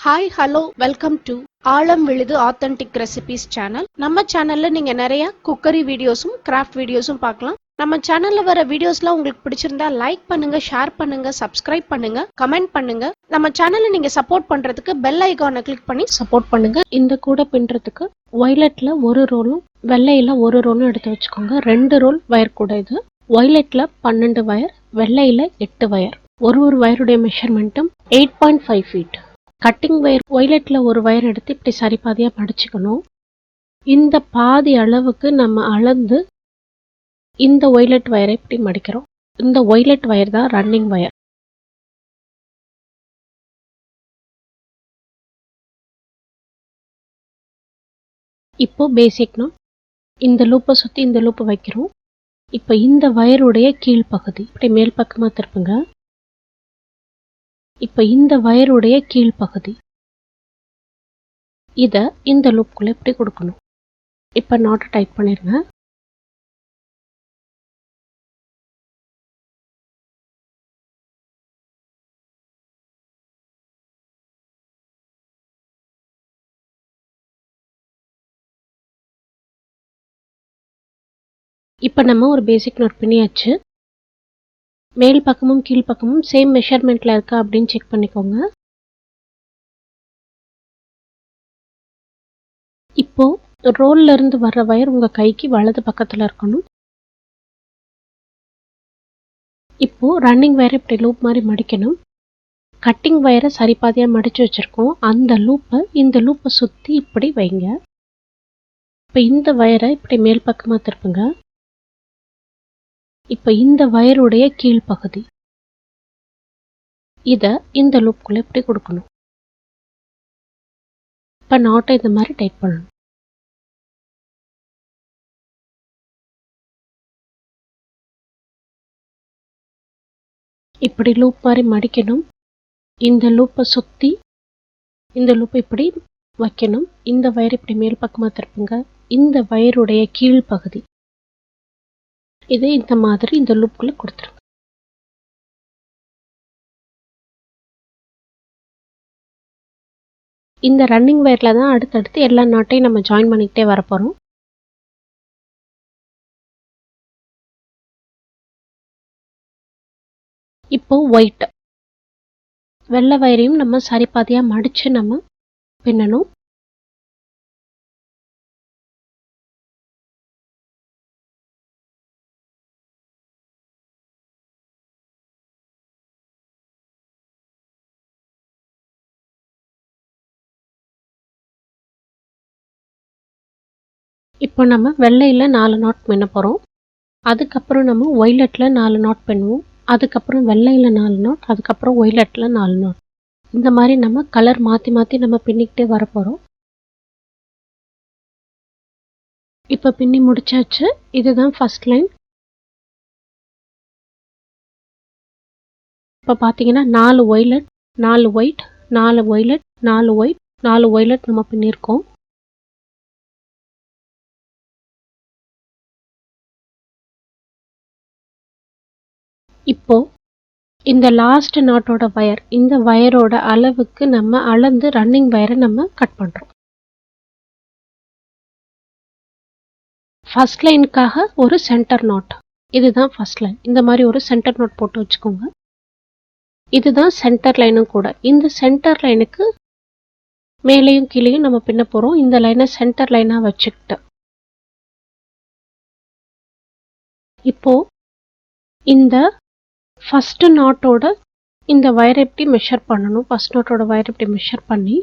Hi hello welcome to Alamviluthu Authentic Recipes channel. நம்ம சேனல்ல நீங்க நிறைய குக்கரி வீடியோஸும் கிராஃப்ட் வீடியோஸும் பார்க்கலாம். நம்ம சேனல்ல வர வீடியோஸ்லாம் உங்களுக்கு பிடிச்சிருந்தா லைக் பண்ணுங்க, ஷேர் பண்ணுங்க, சப்ஸ்கிரைப் பண்ணுங்க, கமெண்ட் பண்ணுங்க. நம்ம சேனலை நீங்க சப்போர்ட் பண்றதுக்கு பெல் ஐகானை கிளிக் பண்ணி சப்போர்ட் பண்ணுங்க. இந்த கூட பின்னுறதுக்கு வயலட்ல ஒரு ரோலும் வெள்ளையில ஒரு ரோலும் எடுத்து வச்சுக்கோங்க. 2 ரோல் வயர் கூட இது. வயலட்ல 12 வயர், வெள்ளையில 8 வயர். ஒரு வயருடைய மெஷர்மெண்ட்டும் 8.5 ஃபீட். கட்டிங் வயர் வயலட்ல ஒரு வயர் எடுத்து இப்படி சரி பாதியா மடிச்சுக்கணும். இந்த பாதி அளவுக்கு நம்ம அளந்து இந்த வயலட் வயரை இப்படி மடிக்கிறோம். இந்த வயலட் வயர் தான் ரன்னிங் வயர். இப்போ பேசிக்னா இந்த லூப்பை சுத்தி இந்த லூப் வைக்கிறோம். இப்போ இந்த வயருடைய கீழ்ப்பகுதி இப்படி மேல் பக்கமா திருப்புங்க. இப்போ இந்த வயருடைய கீழ்ப்பகுதி இத இந்த லூப்குள்ள இப்படி கொடுக்கணும். இப்ப நாட் டைட் பண்ணிருங்க. இப்ப நம்ம ஒரு பேசிக் நாட் பின்னியாச்சு. மேல் பக்கமும் கீழ் பக்கமும் சேம் மெஷர்மெண்ட்ல இருக்கா அப்படின்னு செக் பண்ணிக்கோங்க. இப்போ ரோல்ல இருந்து வர்ற வயர் உங்க கைக்கு வலது பக்கத்துல இருக்கணும். இப்போ ரன்னிங் வயர் இப்படி லூப் மாதிரி மடிக்கணும். கட்டிங் வயரை சரிபாதியா மடிச்சு வச்சிருக்கோம். அந்த லூப்பை இந்த லூப்பை சுத்தி இப்படி வைங்க. இப்ப இந்த வயரை இப்படி மேல் பக்கமா திருப்புங்க. இப்ப இந்த வயருடைய கீழ்ப்பகுதி இத இந்த லூப்குள்ள இப்படி கொடுக்கணும். இப்ப நாட்டை இந்த மாதிரி டைட் பண்ணணும். இப்படி லூப் மாதிரி மடிக்கணும். இந்த லூப்பை சுத்தி இந்த லூப் இப்படி வைக்கணும். இந்த வயர் இப்படி மேல் பக்கமா திருப்புங்க. இந்த வயருடைய கீழ்ப்பகுதி இது இந்த மாதிரி இந்த லூப்குள்ள கொடுத்துருங்க. இந்த ரன்னிங் வயர்ல தான் அடுத்தடுத்து எல்லா நாட்டையும் நம்ம ஜாயின் பண்ணிக்கிட்டே வரப்போறோம். இப்போ ஒயிட் வெள்ளை வயரையும் நம்ம சரிபாதியா மடிச்சு நம்ம பின்னணும். இப்போ நம்ம வெள்ளையில 4 நாட் பின்ன போறோம். அதுக்கப்புறம் நம்ம ஒயிலட்ல 4 நாட் பின்னுவோம். அதுக்கப்புறம் வெள்ளையில 4 நாட், அதுக்கப்புறம் ஒயிலட்ல 4 நாட். இந்த மாதிரி நம்ம கலர் மாத்தி மாத்தி நம்ம பின்னிக்கிட்டே வரப்போறோம். இப்ப பின்னி முடிச்சாச்சு. இதுதான் ஃபர்ஸ்ட் லைன். இப்ப பாத்தீங்கன்னா 4 violet, 4 white, 4 violet, 4 white, 4 violet நம்ம பின்னிருக்கோம். இப்போ இந்த லாஸ்ட் நாட்டோட வயர், இந்த வயரோட அளவுக்கு நம்ம அளந்து ரன்னிங் வயரை நம்ம கட் பண்றோம். ஃபர்ஸ்ட் லைனுக்காக ஒரு சென்டர் நாட். இதுதான் ஃபர்ஸ்ட் லைன். இந்த மாதிரி ஒரு சென்டர் நாட் போட்டு வச்சுக்கோங்க. இதுதான் சென்டர் லைனும் கூட. இந்த சென்டர் லைனுக்கு மேலேயும் கீழேயும் நம்ம பின்ன போறோம். இந்த லைனை சென்டர் லைனா வச்சுக்கிட்டு இப்போ இந்த ஃபர்ஸ்ட் நாட்டோட இந்த வயரை எப்படி மெஷர் பண்ணணும், ஃபர்ஸ்ட் நாட்டோட வயர் எப்படி மெஷர் பண்ணி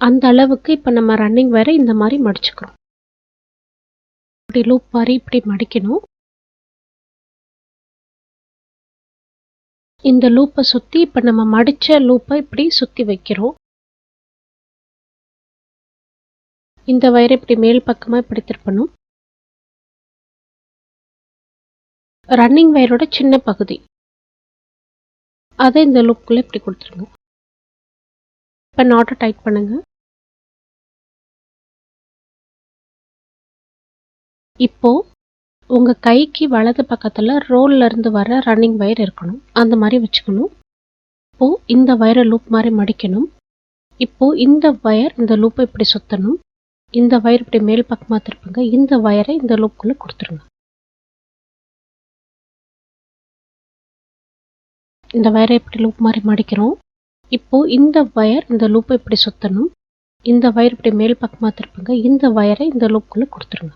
அந்த அளவுக்கு இப்போ நம்ம ரன்னிங் வயரை இந்த மாதிரி மடிச்சுக்கிறோம். இப்படி லூப் மாதிரி இப்படி மடிக்கணும். இந்த லூப்பை சுத்தி இப்ப நம்ம மடிச்ச லூப்பை இப்படி சுத்தி வைக்கிறோம். இந்த வயரை இப்படி மேல் பக்கமா இப்படி திருப்பணும். ரன்னிங் வயரோட சின்ன பகுதி அதை இந்த லூப்புக்குள்ள இப்படி கொடுத்துருங்க. இப்ப நாட்டை டைட் பண்ணுங்க. இப்போ உங்க கைக்கு வலது பக்கத்துல ரோல்ல இருந்து வர ரன்னிங் வயர் இருக்கணும். அந்த மாதிரி வச்சுக்கணும். இப்போ இந்த வயரை லூப் மாதிரி மடிக்கணும். இப்போ இந்த வயர் இந்த லூப்பை இப்படி சுத்தணும். இந்த வயர் இப்படி மேல் பக்கமா திருப்புங்க. இந்த வயரை இந்த லூப்குள்ள கொடுத்துருங்க. இந்த வயரை இப்படி லூப் மாதிரி மடிக்கிறோம். இப்போ இந்த வயர் இந்த லூப்பை இப்படி சுத்தணும். இந்த வயர் இப்படி மேல் பக்கமா திருப்புங்க. இந்த வயரை இந்த லூப்குள்ள கொடுத்துருங்க.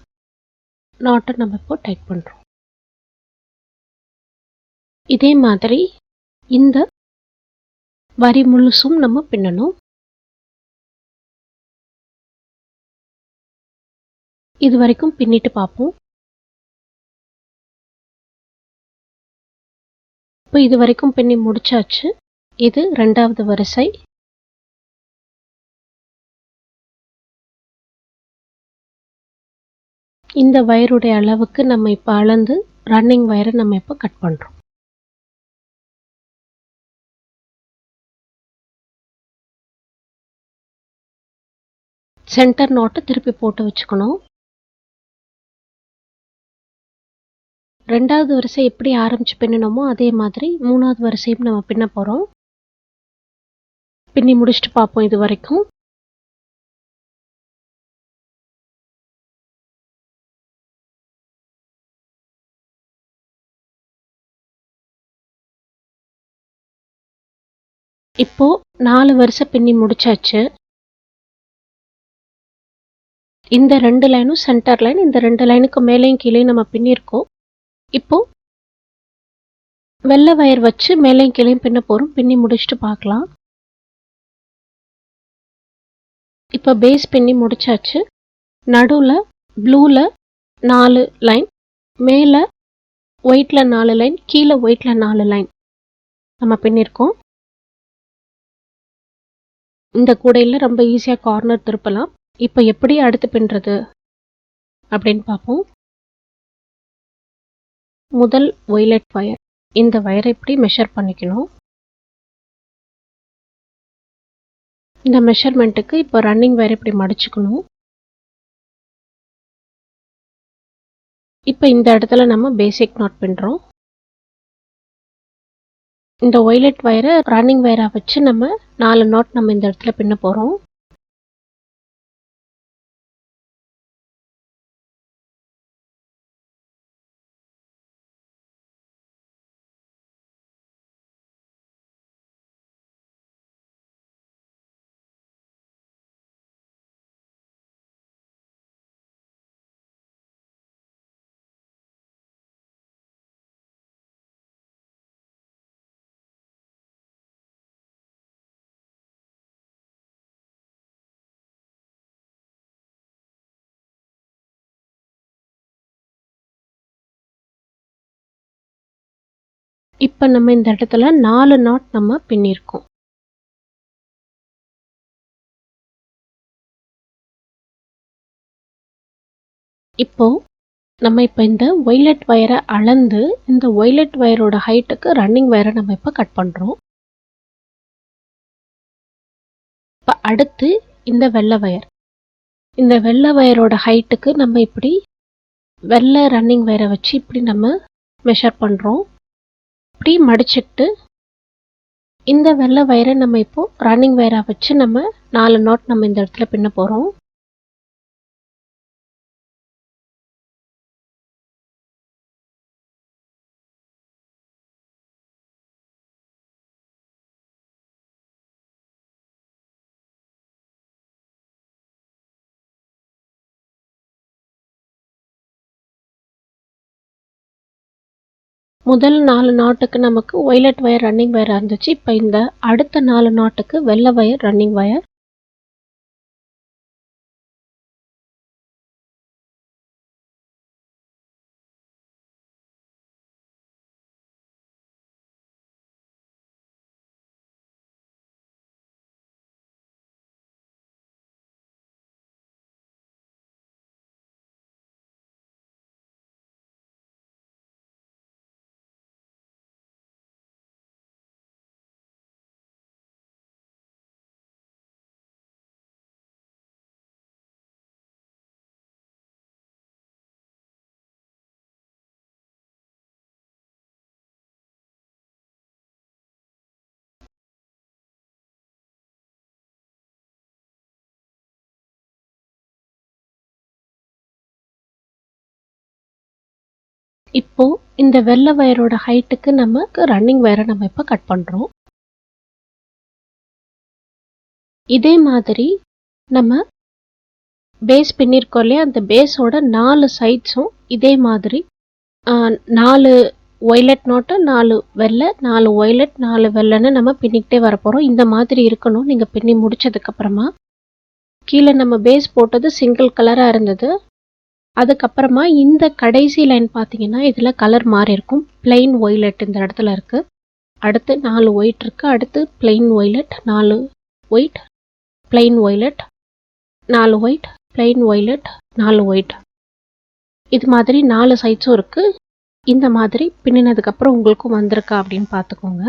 நாட்டை நம்ம இப்போ டைட் பண்றோம். இதே மாதிரி இந்த வரி முழுசும் நம்ம பின்னணும். இது வரைக்கும் பின்னிட்டு பார்ப்போம். இப்போ இது வரைக்கும் பின்னி முடிச்சாச்சு. இது 2வது வரிசை. இந்த வயருடைய அளவுக்கு நம்ம இப்போ அளந்து ரன்னிங் வயரை நம்ம இப்போ கட் பண்றோம். சென்டர் நாட்டை திருப்பி போட்டு வச்சுக்கணும். 2வது வரிசை எப்படி ஆரம்பிச்சு பின்னணுமோ அதே மாதிரி 3வது வரிசையும் நம்ம பின்ன போறோம். பின்னி முடிச்சுட்டு பார்ப்போம் இது வரைக்கும். இப்போ 4 வரிசை பின்னி முடிச்சாச்சு. இந்த 2 லைனும் சென்டர் லைன். இந்த 2 லைனுக்கு மேலேயும் கீழேயும் நம்ம பின்னிருக்கோம். இப்போ வெள்ளை வயர் வச்சு மேலேயும் கீழேயும் பின்ன போறோம். பின்னி முடிச்சுட்டு பார்க்கலாம். இப்போ பேஸ் பின்னி முடிச்சாச்சு. நடுவுல ப்ளூல 4 லைன், மேல ஒயிட்ல 4 லைன், கீழே ஒயிட்ல 4 லைன் நம்ம பின்னிருக்கோம். இந்த கூடையில ரொம்ப ஈஸியா கார்னர் திருப்பலாம். இப்போ எப்படி அடுத்து பின்றது அப்படின்னு பார்ப்போம். முதல் ஒய்லெட் வயர், இந்த வயரை இப்படி மெஷர் பண்ணிக்கணும். இந்த மெஷர்மெண்ட்டுக்கு இப்போ ரன்னிங் வயர் இப்படி மடிச்சுக்கணும். இப்போ இந்த இடத்துல நம்ம பேசிக் நாட் பின்றோம். இந்த ஒய்லெட் வயரை ரன்னிங் வயரா வச்சு நம்ம 4 நாட் நம்ம இந்த இடத்துல பின்ன போறோம். இப்போ நம்ம இந்த இடத்துல 4 நாட் நம்ம பின்னிருக்கோம். இப்போ நம்ம இப்போ இந்த ஒய்லெட் வயரை அளந்து இந்த ஒய்லெட் வயரோட ஹைட்டுக்கு ரன்னிங் வயரை நம்ம இப்போ கட் பண்றோம். இப்போ அடுத்து இந்த வெள்ளை வயர், இந்த வெள்ளை வயரோட ஹைட்டுக்கு நம்ம இப்படி வெள்ளை ரன்னிங் வயரை வச்சு இப்படி நம்ம மெஷர் பண்றோம். இப்படி மடிச்சுட்டு இந்த வெள்ளை வயரை நம்ம இப்போ ரன்னிங் வயரா வச்சு நம்ம 4 நாட் நம்ம இந்த இடத்துல பின்ன போறோம். முதல் 4 நாட்டுக்கு நமக்கு ஒய்லெட் வயர் ரன்னிங் வயர் இருந்துச்சு. இப்போ இந்த அடுத்த 4 நாட்டுக்கு வெள்ளை வயர் ரன்னிங் வயர். இப்போ இந்த வெள்ளை வயரோட ஹைட்டுக்கு நமக்கு ரன்னிங் வயரை நம்ம இப்போ கட் பண்ணுறோம். இதே மாதிரி நம்ம பேஸ் பின்னிருக்கோம் இல்லையா, அந்த பேஸோட 4 சைட்ஸும் இதே மாதிரி 4 ஒய்லெட் நாட்டு 4 வெள்ளை 4 ஒய்லெட் 4 வெள்ளைன்னு நம்ம பின்னிக்கிட்டே வரப்போகிறோம். இந்த மாதிரி இருக்கணும். நீங்கள் பின்னி முடிச்சதுக்கப்புறமா கீழே நம்ம பேஸ் போட்டது சிங்கிள் கலராக இருந்தது. அதுக்கப்புறமா இந்த கடைசி லைன் பார்த்தீங்கன்னா இதில் கலர் மாறி இருக்கும். பிளெயின் ஒய்லெட் இந்த இடத்துல இருக்குது. அடுத்து 4 ஒயிட் இருக்குது. அடுத்து plain violet 4 white plain violet 4 white plain violet 4 white. இது மாதிரி 4 சைட்ஸும் இருக்குது. இந்த மாதிரி பின்னினதுக்கப்புறம் உங்களுக்கும் வந்திருக்கா அப்படின்னு பார்த்துக்கோங்க.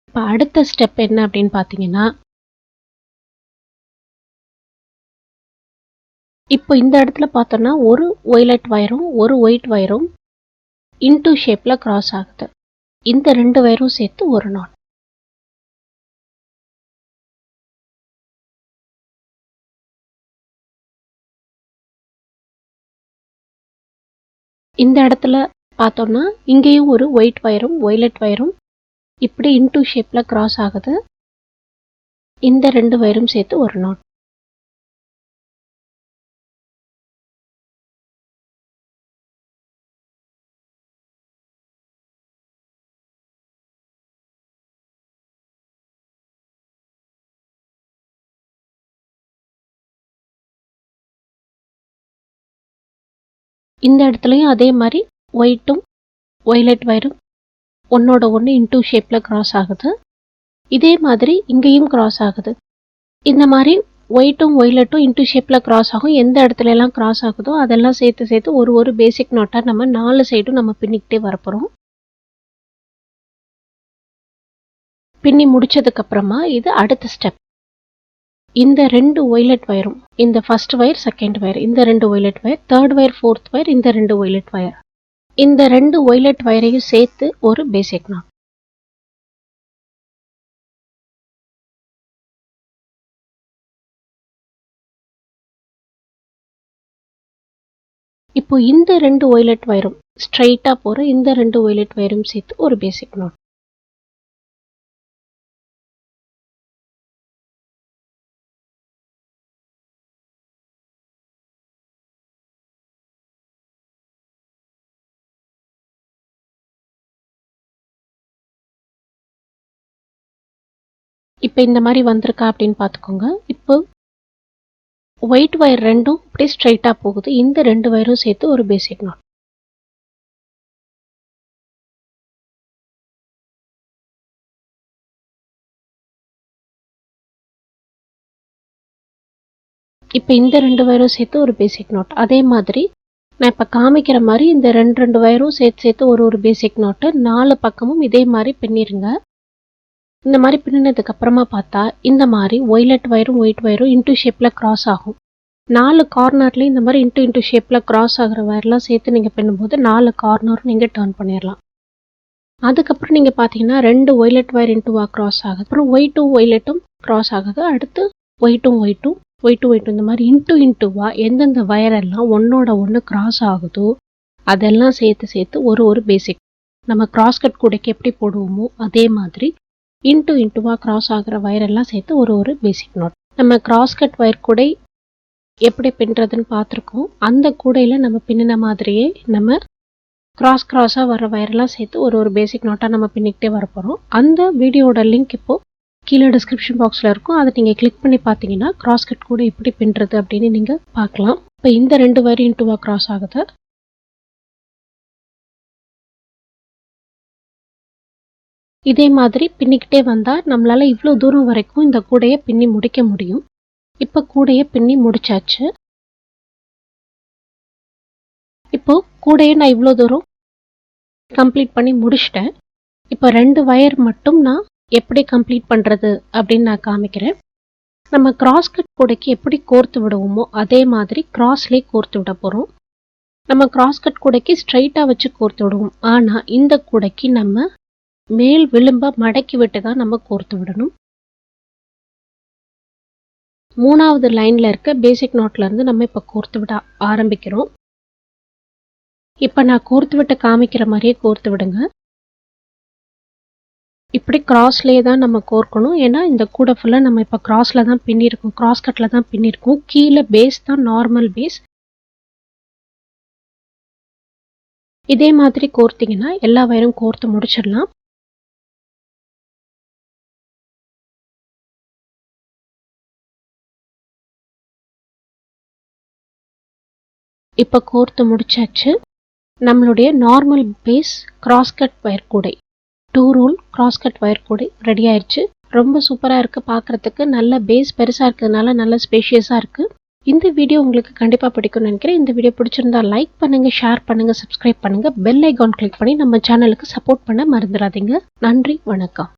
இப்போ அடுத்த ஸ்டெப் என்ன அப்படின்னு பார்த்தீங்கன்னா, இப்போ இந்த இடத்துல பார்த்தோன்னா ஒரு ஒய்லெட் வயரும் ஒரு ஒயிட் வயரும் இன்டூ ஷேப்பில் கிராஸ் ஆகுது. இந்த 2 வயரும் சேர்த்து ஒரு நாட். இந்த இடத்துல பார்த்தோம்னா இங்கேயும் ஒரு ஒயிட் வயரும் ஒய்லெட் வயரும் இப்படி இன்டூ ஷேப்பில் கிராஸ் ஆகுது. இந்த 2 வயரும் சேர்த்து ஒரு நாட். இந்த இடத்துலையும் அதே மாதிரி ஒயிட்டும் ஒய்லெட் வயரும் ஒன்னோட ஒன்று இன்டூ ஷேப்பில் கிராஸ் ஆகுது. இதே மாதிரி இங்கேயும் கிராஸ் ஆகுது. இந்த மாதிரி ஒயிட்டும் ஒய்லெட்டும் இன்டூ ஷேப்பில் கிராஸ் ஆகும். எந்த இடத்துல எல்லாம் கிராஸ் ஆகுதோ அதெல்லாம் சேர்த்து சேர்த்து ஒரு பேசிக் நாட்டாக நம்ம 4 சைடும் நம்ம பின்னிக்கிட்டே வரப்போகிறோம். பின்னி முடிச்சதுக்கப்புறமா இது அடுத்த ஸ்டெப். இந்த 2 ஒய்லெட் வயரும், இந்த ஃபர்ஸ்ட் வயர் செகண்ட் வயர், இந்த 2 violet wire, third wire fourth wire, இந்த 2 ஒய்லெட் வயர், இந்த 2 ஒய்லெட் வயரையும் சேர்த்து ஒரு பேசிக் நாட். இப்போ இந்த 2 ஒய்லெட் வயரும் ஸ்ட்ரைட்டாக போகிற இந்த 2 ஒய்லெட் வயரும் சேர்த்து ஒரு பேசிக் நாட். இப்போ இந்த மாதிரி வந்திருக்கா அப்படின்னு பார்த்துக்கோங்க. இப்போ ஒயிட் வயர் ரெண்டும் அப்படியே ஸ்ட்ரைட்டாக போகுது. இந்த 2 வயரும் சேர்த்து ஒரு பேசிக் நாட். இப்போ இந்த 2 வயரும் சேர்த்து ஒரு பேசிக் நாட். அதே மாதிரி நான் இப்போ காமிக்கிற மாதிரி இந்த 2 வயரும் சேர்த்து சேர்த்து ஒரு பேசிக் நாட்டு 4 பக்கமும் இதே மாதிரி பின்னிருங்க. இந்த மாதிரி பின்னினதுக்கு அப்புறமா பார்த்தா இந்த மாதிரி ஒய்லெட் வயரும் ஒயிட் வயரும் இன்டூ ஷேப்பில் கிராஸ் ஆகும். 4 கார்னர்லேயும் இந்த மாதிரி இன்டூ ஷேப்பில் கிராஸ் ஆகிற வயர்லாம் சேர்த்து நீங்கள் பின்னும்போது 4 கார்னரும் நீங்கள் டர்ன் பண்ணிடலாம். அதுக்கப்புறம் நீங்கள் பார்த்தீங்கன்னா 2 ஒய்லெட் வயர் இன்டூவாக கிராஸ் ஆகுது. அப்புறம் ஒயிட்டும் ஒய்லெட்டும் கிராஸ் ஆகுது. அடுத்து ஒயிட்டும் ஒயிட்டும் இந்த மாதிரி இன்டூவா எந்தெந்த வயரெல்லாம் ஒன்னோட ஒன்று கிராஸ் ஆகுதோ அதெல்லாம் சேர்த்து சேர்த்து ஒரு பேசிக். நம்ம கிராஸ்கட் கூடைக்கு எப்படி போடுவோமோ அதே மாதிரி இன்டூவா கிராஸ் ஆகிற வயரெல்லாம் சேர்த்து ஒரு பேசிக் நாட். நம்ம கிராஸ்கட் வயர் கூடை எப்படி பின்னுறதுன்னு பார்த்துருக்கோம். அந்த கூடையில் நம்ம பின்னின மாதிரியே நம்ம கிராஸாக வர வயரெல்லாம் சேர்த்து ஒரு பேசிக் நாட்டாக நம்ம பின்னிக்கிட்டே வரப்போகிறோம். அந்த வீடியோட லிங்க் இப்போது கீழே டிஸ்கிரிப்ஷன் பாக்ஸில் இருக்கும். அதை நீங்கள் கிளிக் பண்ணி பார்த்தீங்கன்னா கிராஸ்கட் கூட எப்படி பின்னுறது அப்படின்னு நீங்கள் பார்க்கலாம். இப்போ இந்த 2 வயர் இன்டூவாக கிராஸ் ஆகுது. இதே மாதிரி பின்னிக்கிட்டே வந்தால் நம்மளால் இவ்வளோ தூரம் வரைக்கும் இந்த கூடையை பின்னி முடிக்க முடியும். இப்போ கூடையை பின்னி முடிச்சாச்சு. இப்போ கூடையை நான் இவ்வளோ தூரம் கம்ப்ளீட் பண்ணி முடிச்சிட்டேன். இப்போ 2 வயர் மட்டும் நான் எப்படி கம்ப்ளீட் பண்ணுறது அப்படின்னு நான் காமிக்கிறேன். நம்ம கிராஸ்கட் கூடைக்கு எப்படி கோர்த்து விடுவோமோ அதே மாதிரி கிராஸ்லேயே கோர்த்து விட போகிறோம். நம்ம கிராஸ்கட் கூடைக்கு ஸ்ட்ரைட்டாக வச்சு கோர்த்து விடுவோம். ஆனால் இந்த கூடைக்கு நம்ம மேல் விளிம்பை மடக்கி விட்டு தான் நம்ம கோர்த்து விடணும். 3வது லைனில் இருக்க பேசிக் நாட்லேருந்து நம்ம இப்போ கோர்த்து விட ஆரம்பிக்கிறோம். இப்போ நான் கோர்த்து விட்டு காமிக்கிற மாதிரியே கோர்த்து விடுங்க. இப்படி கிராஸ்லேயே தான் நம்ம கோர்க்கணும். ஏன்னா இந்த கூடை ஃபுல்லாக நம்ம இப்போ கிராஸில் தான் பின்னிருக்கோம், கிராஸ் கட்டில் தான் பின்னிருக்கோம். கீழே பேஸ் தான் நார்மல் பேஸ். இதே மாதிரி கோர்த்திங்கன்னா எல்லா வயரும் கோர்த்து முடிச்சிடலாம். இப்போ கோர்த்து முடிச்சாச்சு. நம்மளுடைய நார்மல் பேஸ் கிராஸ்கட் வயர் கூடை 2 ரோல் கிராஸ்கட் வயர் கூடை ரெடி ஆயிடுச்சு. ரொம்ப சூப்பராக இருக்குது பார்க்குறதுக்கு. நல்ல பேஸ் பெருசாக இருக்கிறதுனால நல்ல ஸ்பேஷியஸாக இருக்குது. இந்த வீடியோ உங்களுக்கு கண்டிப்பாக பிடிக்கும்னு நினைக்கிறேன். இந்த வீடியோ பிடிச்சிருந்தா லைக் பண்ணுங்கள், ஷேர் பண்ணுங்கள், சப்ஸ்கிரைப் பண்ணுங்கள், பெல் ஐகான் கிளிக் பண்ணி நம்ம சேனலுக்கு சப்போர்ட் பண்ண மறந்துடாதீங்க. நன்றி, வணக்கம்.